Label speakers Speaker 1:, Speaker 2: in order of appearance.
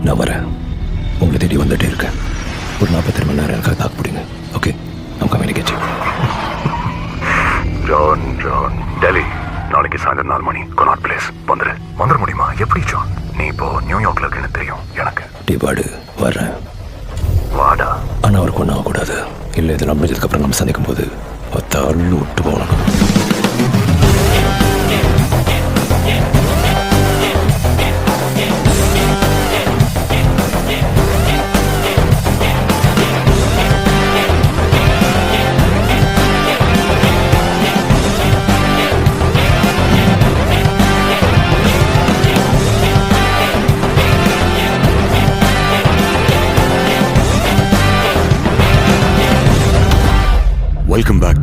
Speaker 1: நான் வரேன். உங்களை தேடி வந்துட்டே இருக்கேன். ஒரு 42 மணி நேரம் எனக்காக தாக்கு பிடிங்க. Okay, I'm communicating.
Speaker 2: John Delhi நாளைக்கு சாயந்தரம் 4 மணி கொனாட் பிளேஸ் வந்துட முடியுமா? எப்படி ஜான்? நீ இப்போ நியூயார்க்ல இருக்குன்னு தெரியும் எனக்கு.
Speaker 1: டிபாடு வர்றேன்.
Speaker 2: வாடா.
Speaker 1: ஆனால் அவருக்கு ஒன்றும் ஆகக்கூடாது. இல்லை, இதெல்லாம் முடிஞ்சதுக்கப்புறம் நம்ம சந்திக்கும் போது தள்ளு விட்டு போகணும்.
Speaker 3: Welcome back,